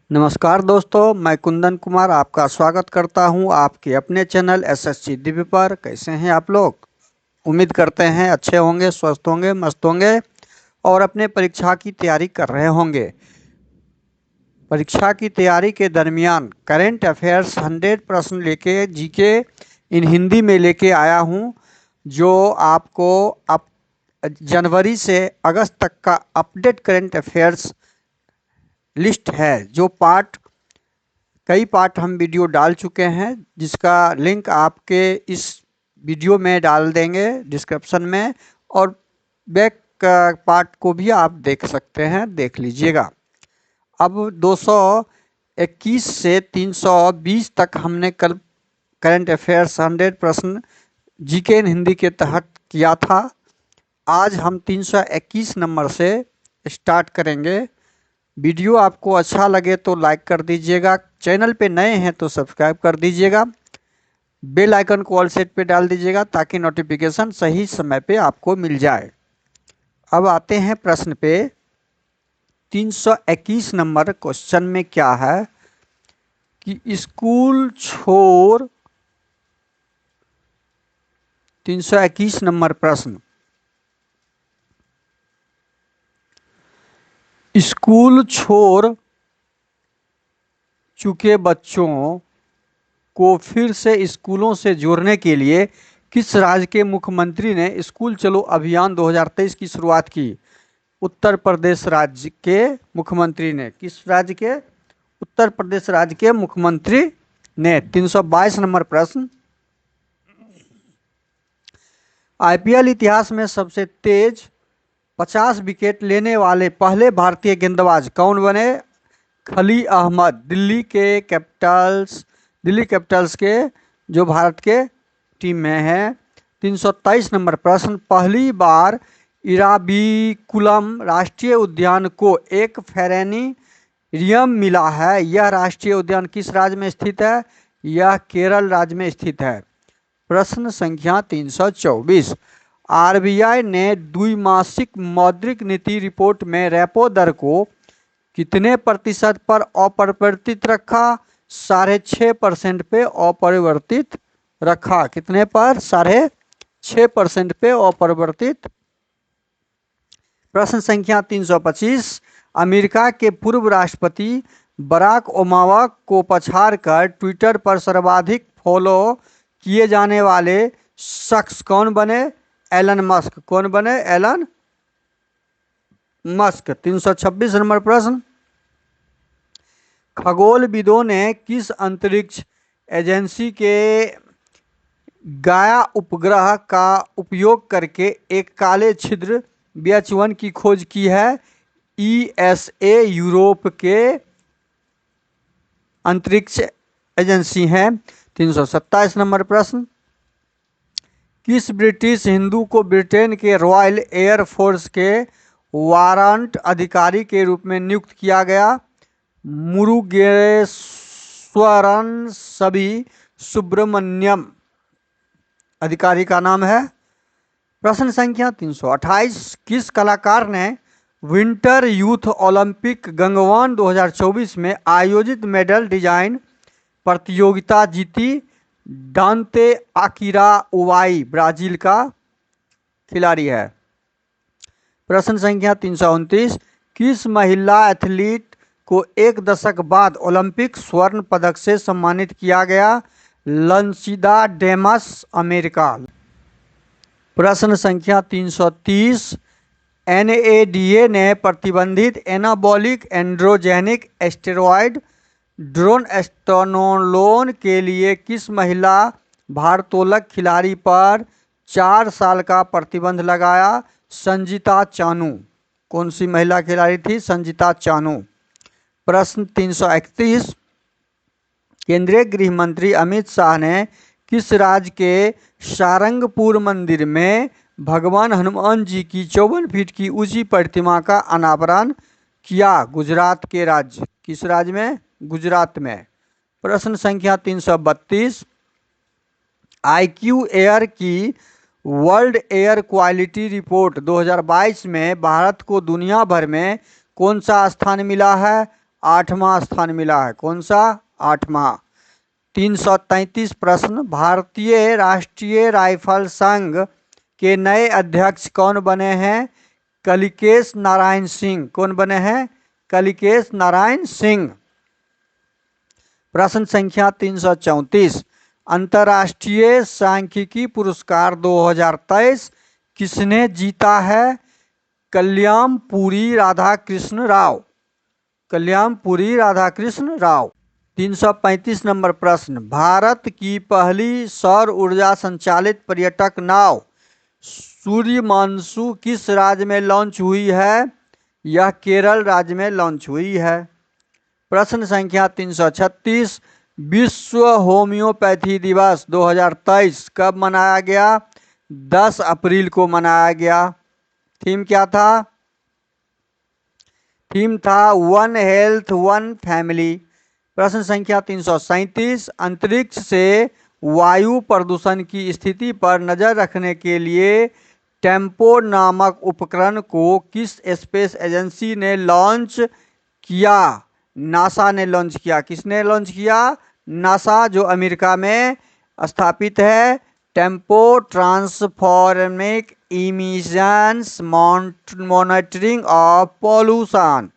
नमस्कार दोस्तों, मैं कुंदन कुमार आपका स्वागत करता हूं आपके अपने चैनल एसएससी दिव्य पर। कैसे हैं आप लोग? उम्मीद करते हैं अच्छे होंगे, स्वस्थ होंगे, मस्त होंगे और अपने परीक्षा की तैयारी कर रहे होंगे। परीक्षा की तैयारी के दरमियान करंट अफेयर्स 100 प्रश्न लेके जीके इन हिंदी में लेके आया हूं, जो आपको अब जनवरी से अगस्त तक का अपडेट करंट अफेयर्स लिस्ट है। जो कई पार्ट हम वीडियो डाल चुके हैं, जिसका लिंक आपके इस वीडियो में डाल देंगे डिस्क्रिप्शन में, और बैक पार्ट को भी आप देख सकते हैं, देख लीजिएगा। अब 221 से 320 तक हमने कल करंट अफेयर्स 100 प्रश्न जीके इन हिंदी के तहत किया था। आज हम 321 नंबर से स्टार्ट करेंगे। वीडियो आपको अच्छा लगे तो लाइक कर दीजिएगा, चैनल पे नए हैं तो सब्सक्राइब कर दीजिएगा, बेल आइकन को ऑल सेट पे डाल दीजिएगा ताकि नोटिफिकेशन सही समय पे आपको मिल जाए। अब आते हैं प्रश्न पे। 321 नंबर क्वेश्चन में क्या है कि स्कूल छोड़ 321 नंबर प्रश्न, स्कूल छोड़ चुके बच्चों को फिर से स्कूलों से जोड़ने के लिए किस राज्य के मुख्यमंत्री ने स्कूल चलो अभियान 2023 की शुरुआत की? उत्तर प्रदेश राज्य के मुख्यमंत्री ने। किस राज्य के? उत्तर प्रदेश राज्य के मुख्यमंत्री ने। 322 नंबर प्रश्न, आईपीएल इतिहास में सबसे तेज 50 विकेट लेने वाले पहले भारतीय गेंदबाज कौन बने? खली अहमद, दिल्ली कैपिटल्स के, जो भारत के टीम में है। 323 नंबर प्रश्न, पहली बार इराविकुलम राष्ट्रीय उद्यान को एक फेरेनियम मिला है। यह राष्ट्रीय उद्यान किस राज्य में स्थित है? यह केरल राज्य में स्थित है। प्रश्न संख्या 324, आरबीआई ने द्विमासिक मौद्रिक नीति रिपोर्ट में रेपो दर को कितने प्रतिशत पर अपरिवर्तित रखा? 6.5% पे अपरिवर्तित रखा। कितने पर? 6.5% पे अपरिवर्तित। प्रश्न संख्या 325, अमेरिका के पूर्व राष्ट्रपति बराक ओबामा को पछाड़कर ट्विटर पर सर्वाधिक फॉलो किए जाने वाले शख्स कौन बने? Elon Musk. कौन बने? Elon Musk. 326 नंबर प्रश्न, खगोलविदों ने किस अंतरिक्ष एजेंसी के गाया उपग्रह का उपयोग करके एक काले छिद्र BH1 की खोज की है? ईएसए यूरोप के अंतरिक्ष एजेंसी है। 327 नंबर प्रश्न, किस ब्रिटिश हिंदू को ब्रिटेन के रॉयल एयर फोर्स के वारंट अधिकारी के रूप में नियुक्त किया गया? मुरुगेश्वरन सभी सुब्रमण्यम अधिकारी का नाम है। प्रश्न संख्या 328, किस कलाकार ने विंटर यूथ ओलंपिक गंगवान 2024 में आयोजित मेडल डिजाइन प्रतियोगिता जीती? डांते आकिरा उवाई ब्राजील का खिलाड़ी है। प्रश्न संख्या 329, किस महिला एथलीट को एक दशक बाद ओलंपिक स्वर्ण पदक से सम्मानित किया गया? लंसिदा डेमस, अमेरिका। प्रश्न संख्या 330, एनएडीए ने प्रतिबंधित एनाबॉलिक एंड्रोजेनिक स्टेरॉयड ड्रोनस्टेनोलोन के लिए किस महिला भारोत्तोलक खिलाड़ी पर 4 साल का प्रतिबंध लगाया? संजीता चानू। कौन सी महिला खिलाड़ी थी? संजीता चानू। प्रश्न 331, केंद्रीय गृह मंत्री अमित शाह ने किस राज्य के सारंगपुर मंदिर में भगवान हनुमान जी की 54 फीट की ऊंची प्रतिमा का अनावरण किया? गुजरात के राज्य। किस राज्य में? गुजरात में। प्रश्न संख्या 332, आईक्यू एयर की वर्ल्ड एयर क्वालिटी रिपोर्ट 2022 में भारत को दुनिया भर में कौन सा स्थान मिला है? 8वां स्थान मिला है। कौन सा? 8वां। 333 प्रश्न, भारतीय राष्ट्रीय राइफल संघ के नए अध्यक्ष कौन बने हैं? कलिकेश नारायण सिंह। कौन बने हैं? कलिकेश नारायण सिंह। प्रश्न संख्या 334, अंतर्राष्ट्रीय सांख्यिकी पुरस्कार 2023 किसने जीता है? कल्याणपुरी राधाकृष्ण राव। कल्याणपुरी राधाकृष्ण राव। 335 नंबर प्रश्न, भारत की पहली सौर ऊर्जा संचालित पर्यटक नाव सूर्यमांशु किस राज्य में लॉन्च हुई है? यह केरल राज्य में लॉन्च हुई है। प्रश्न संख्या 336, विश्व होम्योपैथी दिवस 2023 कब मनाया गया? 10 अप्रैल को मनाया गया। थीम क्या था? थीम था वन हेल्थ वन फैमिली। प्रश्न संख्या 337, अंतरिक्ष से वायु प्रदूषण की स्थिति पर नजर रखने के लिए टेम्पो नामक उपकरण को किस स्पेस एजेंसी ने लॉन्च किया? नासा ने लॉन्च किया। किसने लॉन्च किया? नासा, जो अमेरिका में स्थापित है। TEMPO tropospheric emissions monitoring of pollution.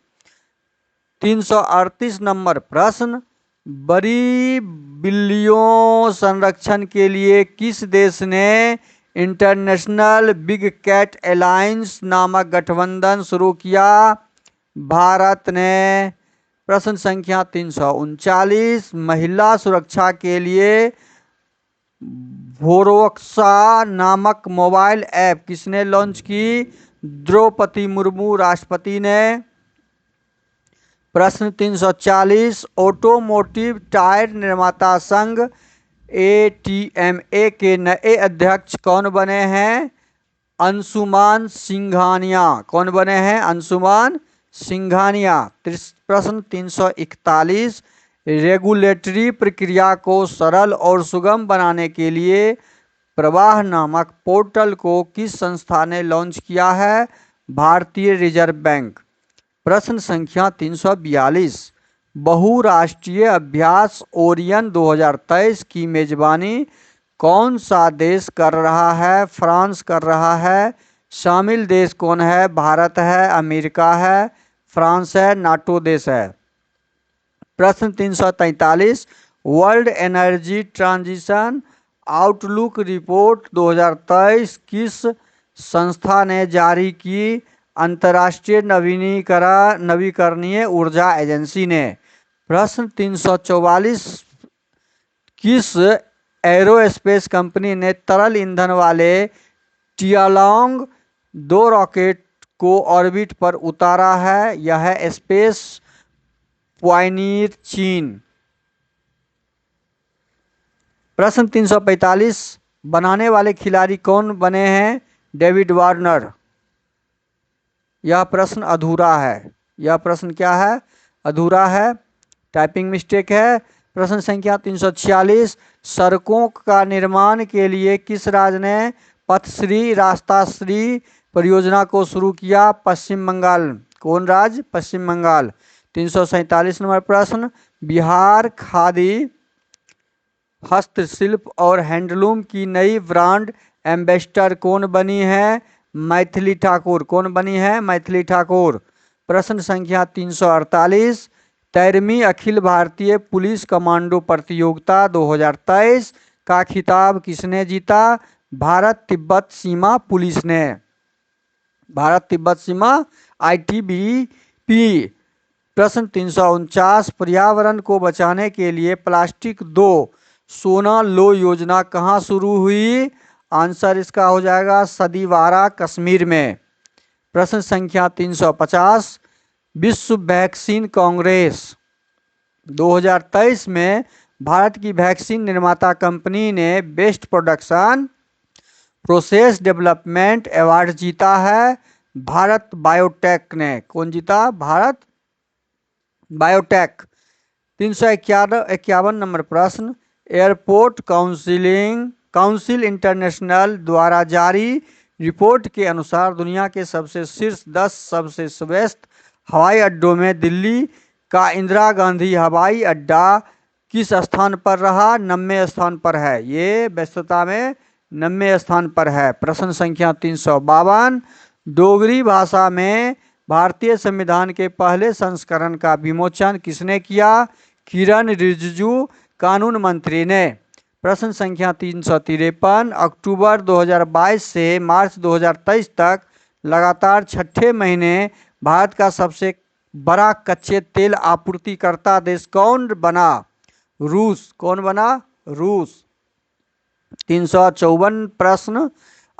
338 नंबर प्रश्न, बड़ी बिल्लियों संरक्षण के लिए किस देश ने इंटरनेशनल बिग कैट अलायंस नामक गठबंधन शुरू किया? भारत ने। प्रश्न संख्या 339, महिला सुरक्षा के लिए भोरक्सा नामक मोबाइल ऐप किसने लॉन्च की? द्रौपदी मुर्मू राष्ट्रपति ने। प्रश्न 340, ऑटोमोटिव टायर निर्माता संघ ATMA के नए अध्यक्ष कौन बने हैं? अंशुमान सिंघानिया। कौन बने हैं? अंशुमान सिंघानिया। प्रश्न 341, रेगुलेटरी प्रक्रिया को सरल और सुगम बनाने के लिए प्रवाह नामक पोर्टल को किस संस्था ने लॉन्च किया है? भारतीय रिजर्व बैंक। प्रश्न संख्या 342, बहुराष्ट्रीय अभ्यास ओरियन 2023 की मेजबानी कौन सा देश कर रहा है? फ्रांस कर रहा है। शामिल देश कौन है? भारत है, अमेरिका है, फ्रांस है, नाटो देश है। प्रश्न 343, world energy transition outlook report 2023 किस संस्था ने जारी की? अंतर्राष्ट्रीय नवीकरणीय ऊर्जा एजेंसी ने। प्रश्न 344, किस एरोस्पेस कंपनी ने तरल ईंधन वाले टियालोंग 2 रॉकेट को ऑर्बिट पर उतारा है? यह है स्पेस पायनियर चीन। प्रश्न 345, बनाने वाले खिलाड़ी कौन बने हैं? David Warner. यह प्रश्न अधूरा है। यह प्रश्न क्या है? अधूरा है, टाइपिंग मिस्टेक है। प्रश्न संख्या 346, सड़कों का निर्माण के लिए किस राज्य ने पथश्री रास्ताश्री परियोजना को शुरू किया? पश्चिम बंगाल। कौन राज्य? पश्चिम बंगाल। 347 नंबर प्रश्न, बिहार खादी हस्तशिल्प और हैंडलूम की नई ब्रांड एम्बेसडर कौन बनी है? मैथिली ठाकुर। कौन बनी है? मैथिली ठाकुर। प्रश्न संख्या 348, 13वीं अखिल भारतीय पुलिस कमांडो प्रतियोगिता 2023 का खिताब किसने जीता? भारत तिब्बत सीमा पुलिस ने। भारत तिब्बत सीमा ITBP। प्रश्न 349, पर्यावरण को बचाने के लिए प्लास्टिक 2 सोना लो योजना कहाँ शुरू हुई? आंसर इसका हो जाएगा सदीवारा, कश्मीर में। प्रश्न संख्या 350, विश्व वैक्सीन कांग्रेस 2023 में भारत की वैक्सीन निर्माता कंपनी ने best production process development award जीता है। भारत बायोटेक ने। कौन जीता? भारत बायोटेक। 351 नंबर प्रश्न, एयरपोर्ट काउंसिल इंटरनेशनल द्वारा जारी रिपोर्ट के अनुसार दुनिया के सबसे शीर्ष 10 सबसे व्यस्त हवाई अड्डों में दिल्ली का इंदिरा गांधी हवाई अड्डा किस स्थान पर रहा? 90वें स्थान पर है। ये व्यस्तता में 90वें स्थान पर है। प्रश्न संख्या 352, डोगरी भाषा में भारतीय संविधान के पहले संस्करण का विमोचन किसने किया? किरण रिजिजू कानून मंत्री ने। प्रश्न संख्या 353, अक्टूबर 2022 से मार्च 2023 तक लगातार छठे महीने भारत का सबसे बड़ा कच्चे तेल आपूर्तिकर्ता देश कौन बना? रूस। कौन बना? रूस। 354 प्रश्न,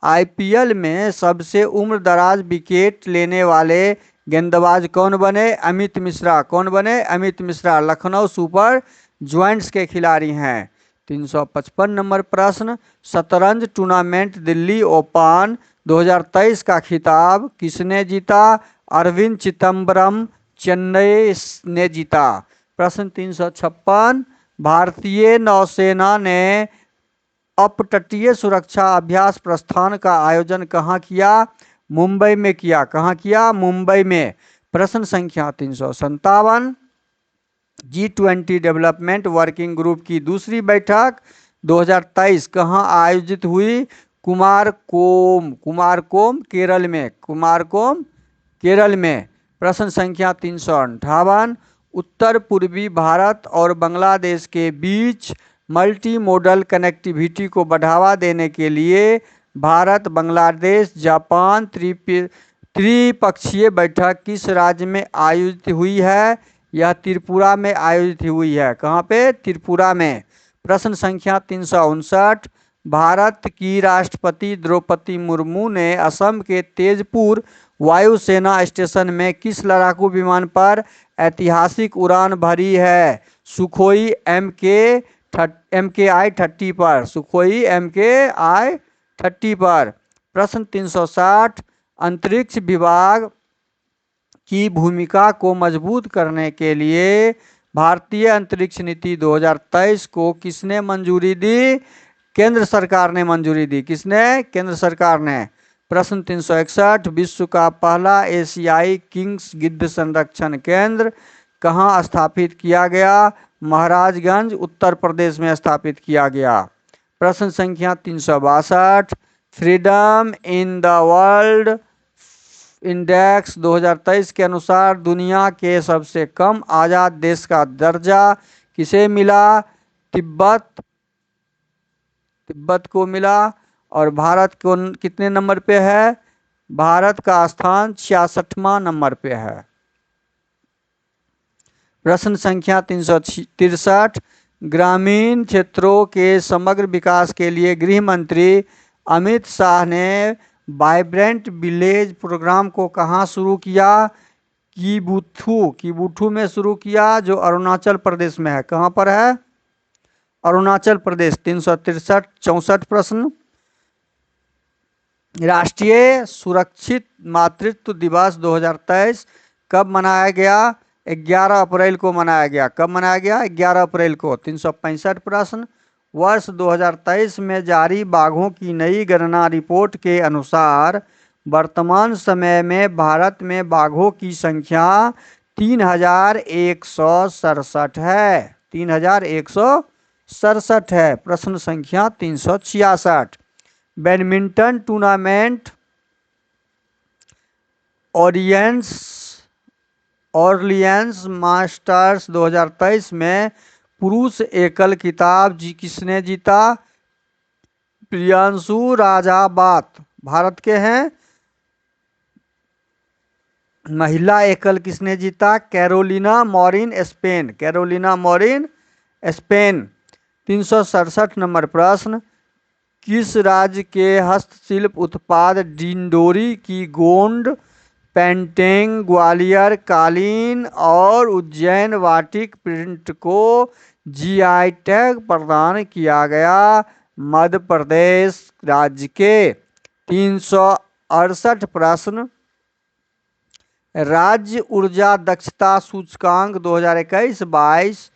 आईपीएल में सबसे उम्रदराज विकेट लेने वाले गेंदबाज कौन बने? अमित मिश्रा। कौन बने? अमित मिश्रा लखनऊ सुपर जायंट्स के खिलाड़ी हैं। 355 नंबर प्रश्न, शतरंज टूर्नामेंट दिल्ली ओपन 2023 का खिताब किसने जीता? अरविंद चिदम्बरम चेन्नई ने जीता। प्रश्न 356, भारतीय नौसेना ने अपतटीय सुरक्षा अभ्यास प्रस्थान का आयोजन कहाँ किया? मुंबई में किया। कहाँ किया? मुंबई में। प्रश्न संख्या 357, G20 डेवलपमेंट वर्किंग ग्रुप की दूसरी बैठक 2023 कहाँ आयोजित हुई? कुमारकोम केरल में। कुमारकोम केरल में। प्रश्न संख्या 358, उत्तर पूर्वी भारत और बांग्लादेश के बीच मल्टी मोडल कनेक्टिविटी को बढ़ावा देने के लिए भारत बांग्लादेश जापान त्रिपक्षीय बैठक किस राज्य में आयोजित हुई है? यह त्रिपुरा में आयोजित हुई है। कहाँ पे? त्रिपुरा में। प्रश्न संख्या 359, भारत की राष्ट्रपति द्रौपदी मुर्मू ने असम के तेजपुर वायुसेना स्टेशन में किस लड़ाकू विमान पर ऐतिहासिक उड़ान भरी है? सुखोई MKI-30 पर। सुखोई MKI-30 पर। प्रश्न 360, अंतरिक्ष विभाग की भूमिका को मजबूत करने के लिए भारतीय अंतरिक्ष नीति 2023 को किसने मंजूरी दी? केंद्र सरकार ने मंजूरी दी। किसने? केंद्र सरकार ने। प्रश्न 361, विश्व का पहला एशियाई किंग्स गिद्ध संरक्षण केंद्र कहाँ स्थापित किया गया? महाराजगंज उत्तर प्रदेश में स्थापित किया गया। प्रश्न संख्या 362, freedom in the world index 2023 के अनुसार दुनिया के सबसे कम आज़ाद देश का दर्जा किसे मिला? तिब्बत को मिला। और भारत को कितने नंबर पे है? भारत का स्थान 66वां नंबर पे है। प्रश्न संख्या 363, ग्रामीण क्षेत्रों के समग्र विकास के लिए गृह मंत्री अमित शाह ने वाइब्रेंट विलेज प्रोग्राम को कहाँ शुरू किया? किबुथु में शुरू किया, जो अरुणाचल प्रदेश में है। कहाँ पर है? अरुणाचल प्रदेश। 364 प्रश्न, राष्ट्रीय सुरक्षित मातृत्व दिवस 2023 कब मनाया गया? 11 अप्रैल को मनाया गया। कब मनाया गया? 11 अप्रैल को। 365 प्रश्न, वर्ष 2023 में जारी बाघों की नई गणना रिपोर्ट के अनुसार वर्तमान समय में भारत में बाघों की संख्या 3167 है। 3167 है। प्रश्न संख्या 366, बैडमिंटन टूर्नामेंट ऑरलियंस मास्टर्स 2023 में पुरुष एकल खिताब किसने जीता? प्रियांशु राजाबात भारत के हैं। महिला एकल किसने जीता? Carolina Marin Spain. Carolina Marin Spain. 367 number प्रश्न, किस राज्य के हस्तशिल्प उत्पाद डिंडोरी की गोंड पेंटिंग, ग्वालियर कालीन और उज्जैन वाटिक प्रिंट को जीआई टैग प्रदान किया गया? मध्य प्रदेश राज्य के। 368 प्रश्न, राज्य ऊर्जा दक्षता सूचकांक 2021-22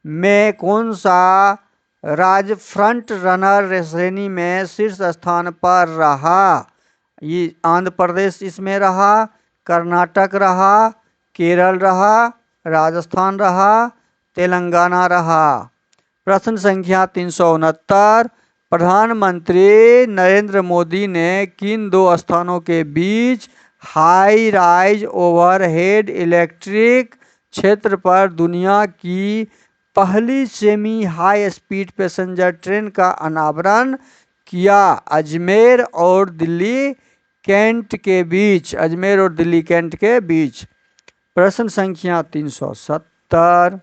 में कौन सा राज्य फ्रंट रनर श्रेणी में शीर्ष स्थान पर रहा? ये आंध्र प्रदेश इसमें रहा, कर्नाटक रहा, केरल रहा, राजस्थान रहा, तेलंगाना रहा। प्रश्न संख्या 369, प्रधानमंत्री नरेंद्र मोदी ने किन दो स्थानों के बीच हाई राइज ओवरहेड इलेक्ट्रिक क्षेत्र पर दुनिया की पहली semi high speed passenger train का अनावरण किया? अजमेर और दिल्ली कैंट के बीच, अजमेर और दिल्ली कैंट के बीच। प्रश्न संख्या 370,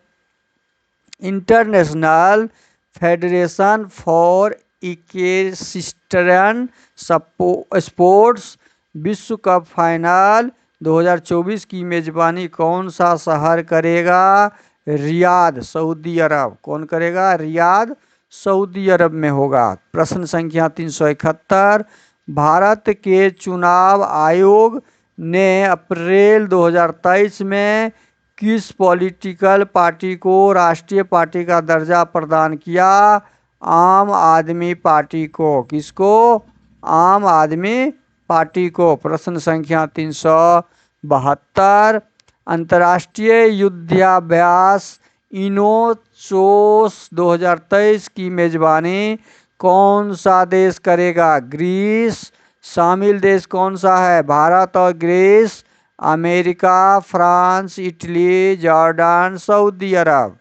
international federation for equestrian sports विश्व कप फाइनल 2024 की मेजबानी कौन सा शहर करेगा? रियाद, सऊदी अरब। कौन करेगा? रियाद, सऊदी अरब में होगा। प्रश्न संख्या 371, भारत के चुनाव आयोग ने अप्रैल 2023 में किस पॉलिटिकल पार्टी को राष्ट्रीय पार्टी का दर्जा प्रदान किया? आम आदमी पार्टी को। किसको? आम आदमी पार्टी को। प्रश्न संख्या 372, अंतर्राष्ट्रीय युद्धाभ्यास इनोचोस 2023 की मेजबानी कौन सा देश करेगा? ग्रीस। शामिल देश कौन सा है? भारत और Greece, America, France, Italy, Jordan, Saudi Arab.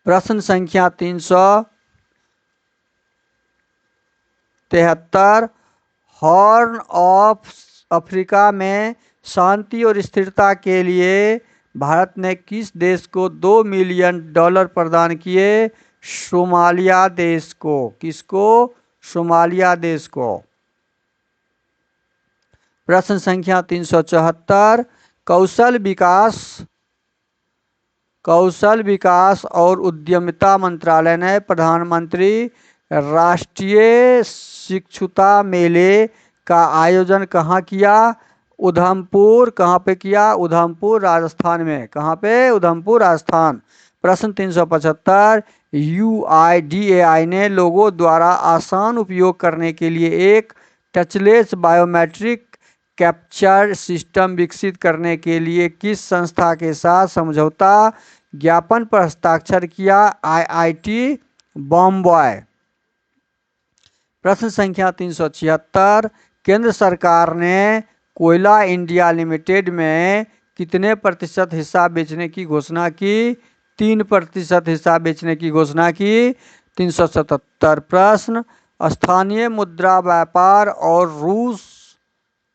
प्रश्न संख्या 373, हॉर्न ऑफ अफ्रीका में शांति और स्थिरता के लिए भारत ने किस देश को $2 मिलियन प्रदान किए? सोमालिया देश को। किसको? सोमालिया देश को। प्रश्न संख्या 374, कौशल विकास और उद्यमिता मंत्रालय ने प्रधानमंत्री राष्ट्रीय शिक्षुता मेले का आयोजन कहाँ किया? उधमपुर। कहाँ पे किया? उधमपुर, राजस्थान में। कहाँ पे? उधमपुर, राजस्थान। प्रश्न 375, UIDAI ने लोगों द्वारा आसान उपयोग करने के लिए एक टचलेस बायोमेट्रिक कैप्चर सिस्टम विकसित करने के लिए किस संस्था के साथ समझौता ज्ञापन पर हस्ताक्षर किया? IIT बॉम्बे। प्रश्न संख्या 376, केंद्र सरकार ने कोयला इंडिया लिमिटेड में कितने प्रतिशत हिस्सा बेचने की घोषणा की? 3% हिस्सा बेचने की घोषणा की। 377 प्रश्न, स्थानीय मुद्रा व्यापार और रूस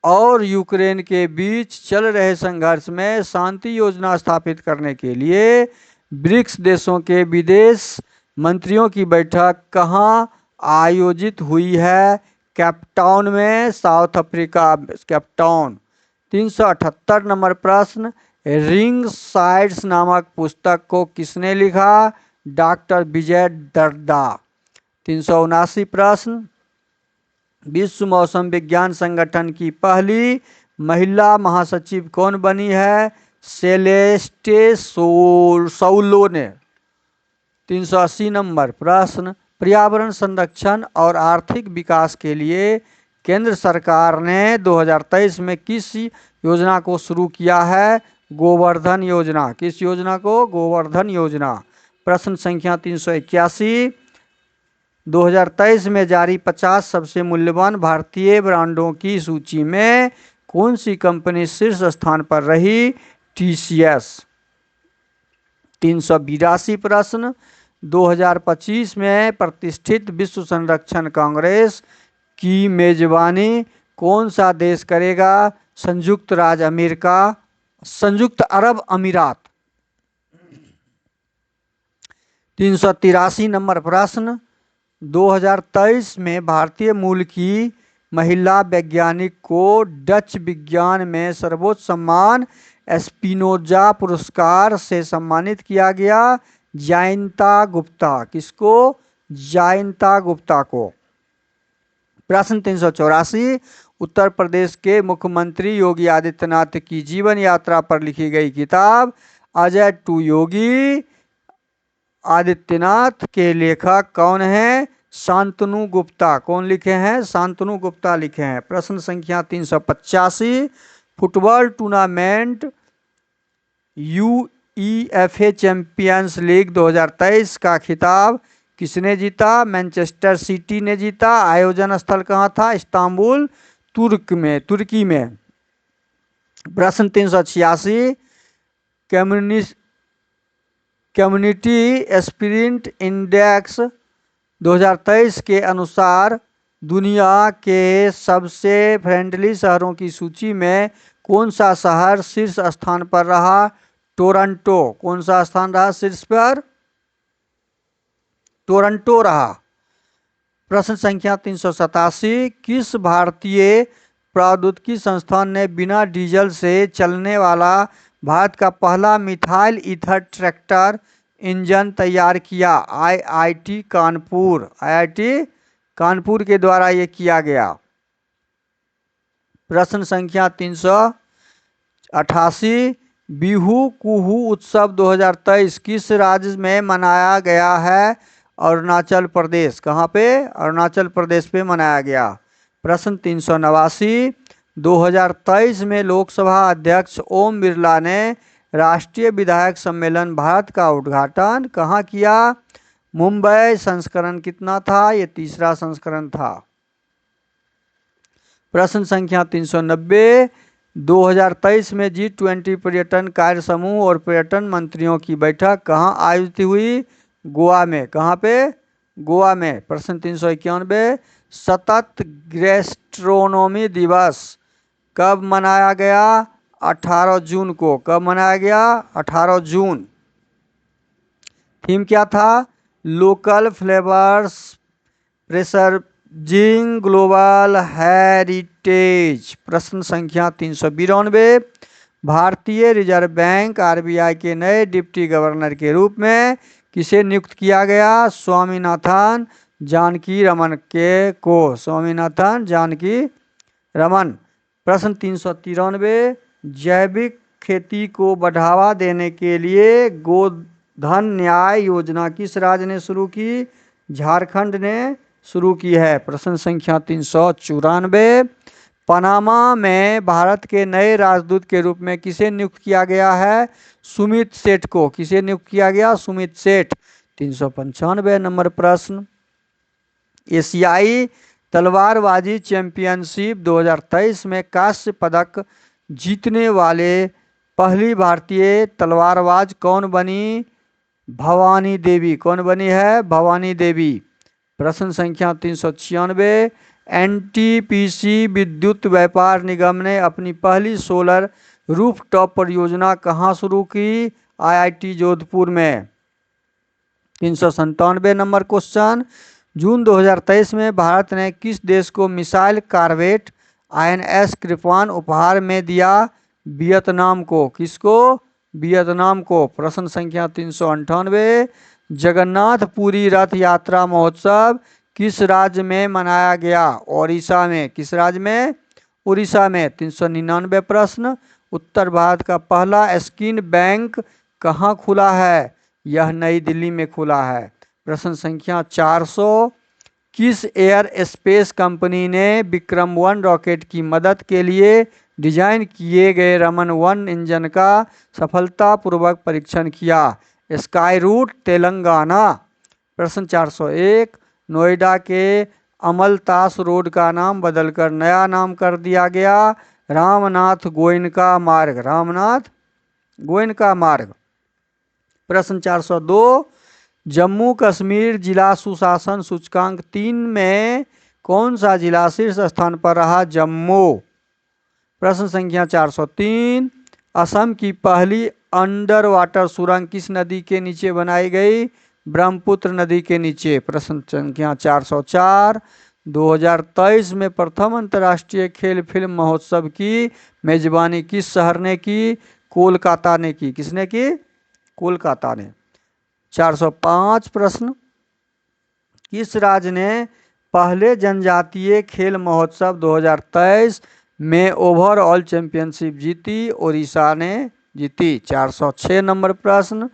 और यूक्रेन के बीच चल रहे संघर्ष में शांति योजना स्थापित करने के लिए ब्रिक्स देशों के विदेश मंत्रियों की बैठक कहाँ आयोजित हुई है? कैपटाउन में, साउथ अफ्रीका, कैपटाउन। 378 नंबर प्रश्न, रिंग साइड्स नामक पुस्तक को किसने लिखा? डॉक्टर विजय दर्दा। 379 प्रश्न, विश्व मौसम विज्ञान संगठन की पहली महिला महासचिव कौन बनी है? सेलेस्टे सौलो ने। 380 नंबर प्रश्न, पर्यावरण संरक्षण और आर्थिक विकास के लिए केंद्र सरकार ने 2023 में किस योजना को शुरू किया है? गोवर्धन योजना। किस योजना को? गोवर्धन योजना। प्रश्न संख्या 381, 2023 में जारी 50 सबसे मूल्यवान भारतीय ब्रांडों की सूची में कौन सी कंपनी शीर्ष स्थान पर रही? TCS। 382 प्रश्न, 2025 में प्रतिष्ठित विश्व संरक्षण कांग्रेस की मेजबानी कौन सा देश करेगा? संयुक्त अरब अमीरात। 383 नंबर प्रश्न, 2023 में भारतीय मूल की महिला वैज्ञानिक को डच विज्ञान में सर्वोच्च सम्मान स्पिनोजा पुरस्कार से सम्मानित किया गया। जयंता गुप्ता। किसको? जयंता गुप्ता को। प्रश्न 384, उत्तर प्रदेश के मुख्यमंत्री योगी आदित्यनाथ की जीवन यात्रा पर लिखी गई किताब अजय टू योगी आदित्यनाथ के लेखक कौन है? शांतनु गुप्ता। कौन लिखे हैं? शांतनु गुप्ता लिखे हैं। प्रश्न संख्या 385, football tournament UEFA champions league 2023 का खिताब किसने जीता? मैनचेस्टर सिटी ने जीता। आयोजन स्थल कहाँ था? इस्तांबुल, तुर्की में। प्रश्न 386, कम्युनिटी स्पिरिट इंडेक्स 2023 के अनुसार दुनिया के सबसे फ्रेंडली शहरों की सूची में कौन सा शहर शीर्ष स्थान पर रहा? टोरंटो। कौन सा स्थान रहा शीर्ष पर? टोरंटो रहा। प्रश्न संख्या 387, किस भारतीय प्रौद्योगिकी संस्थान ने बिना डीजल से चलने वाला भारत का पहला मिथाइल ईथर ट्रैक्टर इंजन तैयार किया? आईआईटी कानपुर। आईआईटी कानपुर के द्वारा ये किया गया। प्रश्न संख्या 388, बिहू कुहू उत्सव 2023 किस राज्य में मनाया गया है? अरुणाचल प्रदेश। कहाँ पे? अरुणाचल प्रदेश पे मनाया गया। प्रश्न 389, 2023 में लोकसभा अध्यक्ष ओम बिरला ने राष्ट्रीय विधायक सम्मेलन भारत का उद्घाटन कहाँ किया? मुंबई। संस्करण कितना था? ये तीसरा संस्करण था। प्रश्न संख्या 390, 2023 में G20 पर्यटन कार्य समूह और पर्यटन मंत्रियों की बैठक कहाँ आयोजित हुई? गोवा में। कहाँ पे? गोवा में। प्रश्न 391, सतत गैस्ट्रोनोमी दिवस कब मनाया गया? 18 जून को। कब मनाया गया? 18 जून। थीम क्या था? Local flavours preserving global heritage. प्रश्न संख्या 392, भारतीय रिजर्व बैंक आरबीआई के नए डिप्टी गवर्नर के रूप में किसे नियुक्त किया गया? स्वामीनाथन जानकी रमन को। स्वामीनाथन जानकी रमन। प्रश्न 393, जैविक खेती को बढ़ावा देने के लिए गोधन न्याय योजना किस राज्य ने शुरू की? झारखंड ने शुरू की है। प्रश्न संख्या 394, पनामा में भारत के नए राजदूत के रूप में किसे नियुक्त किया गया है? सुमित सेठ को। किसे नियुक्त किया गया? सुमित सेठ। 395 नंबर प्रश्न, एशियाई तलवारबाजी चैंपियनशिप 2023 में कांस्य पदक जीतने वाले पहली भारतीय तलवारबाज कौन बनी? भवानी देवी। कौन बनी है? भवानी देवी। प्रश्न संख्या 396, एनटीपीसी विद्युत व्यापार निगम ने अपनी पहली सोलर रूफटॉप परियोजना कहाँ शुरू की? आईआईटी जोधपुर में। 397 नंबर क्वेश्चन, जून 2023 में भारत ने किस देश को मिसाइल कॉर्वेट INS कृपान उपहार में दिया? वियतनाम को। किसको? वियतनाम को। प्रश्न संख्या 398, जगन्नाथपुरी रथ यात्रा महोत्सव किस राज्य में मनाया गया? ओडिशा में। किस राज्य में? उड़ीसा में। 399 प्रश्न, उत्तर भारत का पहला स्किन बैंक कहाँ खुला है? यह नई दिल्ली में खुला है। प्रश्न संख्या 400, किस एयर स्पेस कंपनी ने विक्रम-1 रॉकेट की मदद के लिए डिजाइन किए गए रमन-1 इंजन का सफलतापूर्वक परीक्षण किया? Skyroot, Telangana. प्रश्न 401, नोएडा के अमलतास रोड का नाम बदलकर नया नाम कर दिया गया। रामनाथ गोयनका मार्ग। रामनाथ गोयनका मार्ग। प्रश्न 402, जम्मू कश्मीर जिला सुशासन सूचकांक 3 में कौन सा जिला शीर्ष स्थान पर रहा? जम्मू। प्रश्न संख्या 403, असम की पहली अंडर वाटर सुरंग किस नदी के नीचे बनाई गई? ब्रह्मपुत्र नदी के नीचे। प्रश्न संख्या 404, 2023 में प्रथम अंतर्राष्ट्रीय खेल फिल्म महोत्सव की मेजबानी किस शहर ने की? कोलकाता ने की। किसने की? कोलकाता ने। 405 प्रश्न, किस राज्य ने पहले जनजातीय खेल महोत्सव 2023 में ओवरऑल चैंपियनशिप जीती? ओडिशा ने जीती। 406 नंबर प्रश्न,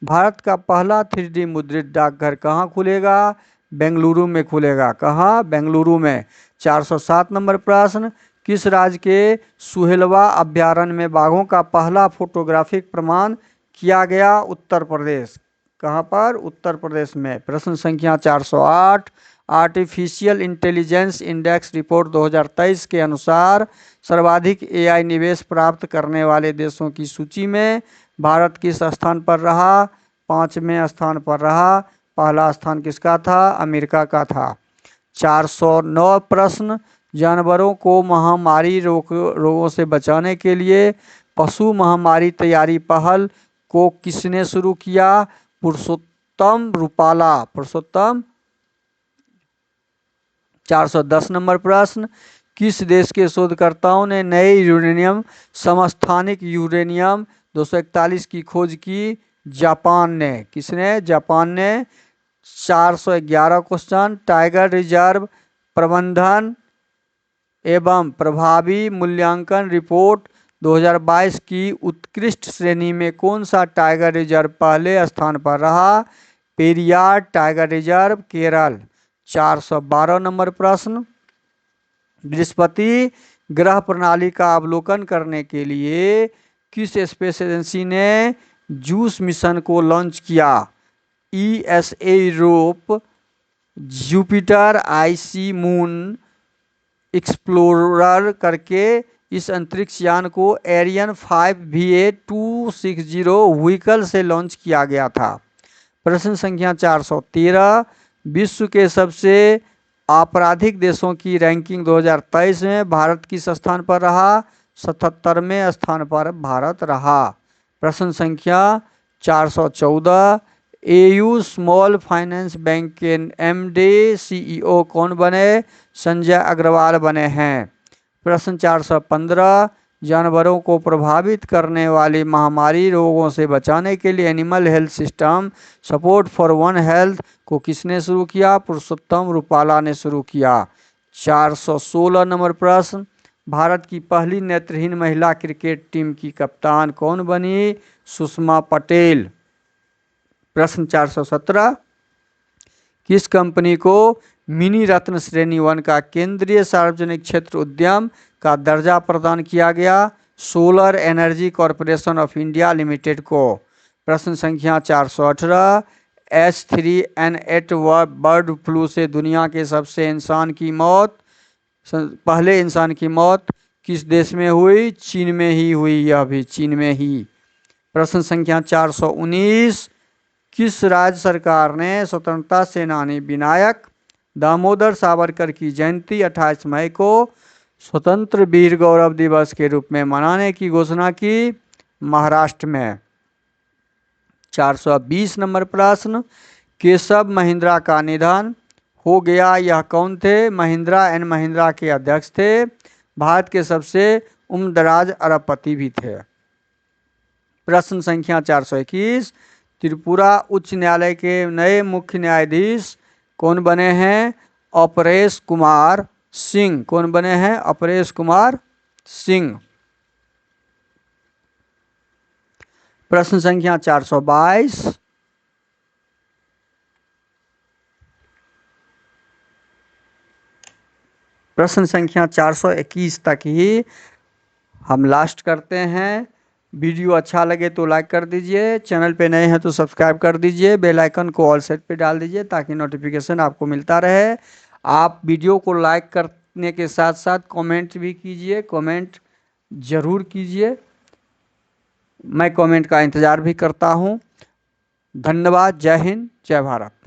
भारत का पहला 3D मुद्रित डाकघर कहाँ खुलेगा? बेंगलुरु में खुलेगा। कहाँ? बेंगलुरु में। 407 नंबर प्रश्न, किस राज्य के सुहेलवा अभयारण्य में बाघों का पहला फोटोग्राफिक प्रमाण किया गया? उत्तर प्रदेश। कहाँ पर? उत्तर प्रदेश में। प्रश्न संख्या 408, आर्टिफिशियल इंटेलिजेंस इंडेक्स रिपोर्ट 2023 के अनुसार सर्वाधिक एआई निवेश प्राप्त करने वाले देशों की सूची में भारत किस स्थान पर रहा? 5वें स्थान पर रहा। पहला स्थान किसका था? अमेरिका का था। 409 प्रश्न, जानवरों को महामारी रोगों से बचाने के लिए पशु महामारी तैयारी पहल को किसने शुरू किया? पुरुषोत्तम रूपाला। पुरुषोत्तम। 410 नंबर प्रश्न, किस देश के शोधकर्ताओं ने नए यूरेनियम समस्थानिक यूरेनियम 241 की खोज की? जापान ने। किसने? जापान ने। 411 क्वेश्चन, टाइगर रिजर्व प्रबंधन एवं प्रभावी मूल्यांकन रिपोर्ट 2022 की उत्कृष्ट श्रेणी में कौन सा टाइगर रिजर्व पहले स्थान पर रहा? Periyar tiger reserve, Kerala. 412 number प्रश्न, बृहस्पति ग्रह प्रणाली का अवलोकन करने के लिए किस स्पेस एजेंसी ने जूस मिशन को लॉन्च किया? ESA Europe, Jupiter, IC, moon explorer करके इस अंतरिक्ष यान को एरियन 5 VA260 व्हीकल से लॉन्च किया गया था। प्रश्न संख्या 413, विश्व के सबसे आपराधिक देशों की रैंकिंग 2023 में भारत किस स्थान पर रहा? 77वें स्थान पर भारत रहा। प्रश्न संख्या 414, एयू स्मॉल फाइनेंस बैंक के एमडी सीईओ कौन बने? संजय अग्रवाल बने हैं। प्रश्न 415, जानवरों को प्रभावित करने वाली महामारी रोगों से बचाने के लिए animal health system support for one health को किसने शुरू किया? पुरुषोत्तम रूपाला ने शुरू किया। 416 नंबर प्रश्न, भारत की पहली नेत्रहीन महिला क्रिकेट टीम की कप्तान कौन बनी? सुषमा पटेल। प्रश्न 417, किस कंपनी को मिनी रत्न श्रेणी 1 का केंद्रीय सार्वजनिक क्षेत्र उद्यम का दर्जा प्रदान किया गया? Solar energy corporation of India limited को। प्रश्न संख्या 418, H3N8 बर्ड फ्लू से दुनिया के पहले इंसान की मौत किस देश में हुई? चीन में ही हुई। यह भी चीन में ही। प्रश्न संख्या 419, किस राज्य सरकार ने स्वतंत्रता सेनानी विनायक दामोदर सावरकर की जयंती 28 मई को स्वतंत्र वीर गौरव दिवस के रूप में मनाने की घोषणा की? महाराष्ट्र में। 420 नंबर प्रश्न, केशव महिंद्रा का निधन हो गया, यह कौन थे? महिंद्रा एंड महिंद्रा के अध्यक्ष थे। भारत के सबसे उम्रदराज अरबपति भी थे। प्रश्न संख्या 421, त्रिपुरा उच्च न्यायालय के नए मुख्य न्यायाधीश कौन बने हैं? अपरेश कुमार सिंह। कौन बने हैं? अपरेश कुमार सिंह। प्रश्न संख्या 422, प्रश्न संख्या 421 तक ही हम लास्ट करते हैं। वीडियो अच्छा लगे तो लाइक कर दीजिए, चैनल पे नए हैं तो सब्सक्राइब कर दीजिए, बेल आइकन को ऑल सेट पे डाल दीजिए ताकि नोटिफिकेशन आपको मिलता रहे। आप वीडियो को लाइक करने के साथ साथ कमेंट भी कीजिए, कमेंट ज़रूर कीजिए, मैं कमेंट का इंतज़ार भी करता हूँ। धन्यवाद। जय हिंद, जय भारत।